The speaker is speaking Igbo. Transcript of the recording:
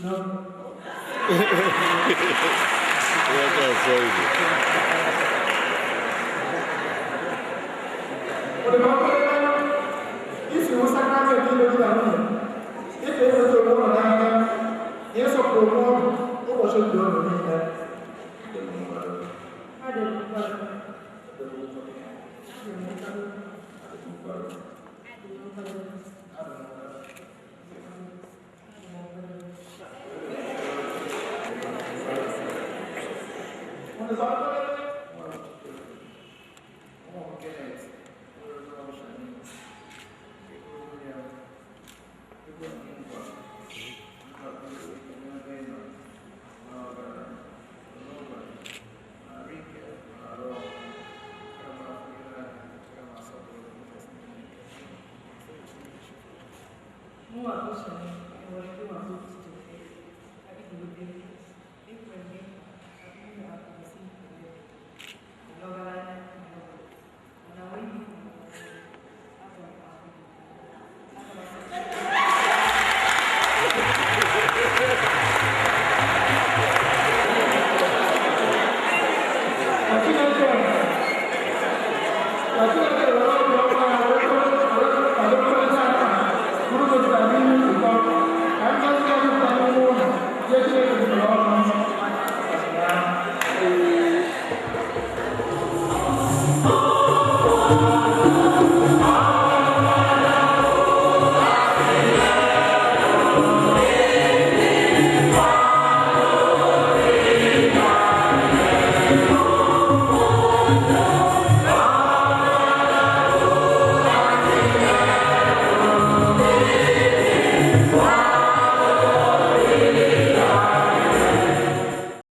That's crazy. If you sacrifice a little bit, if you want to go on, yes, of course, what should you do? Uma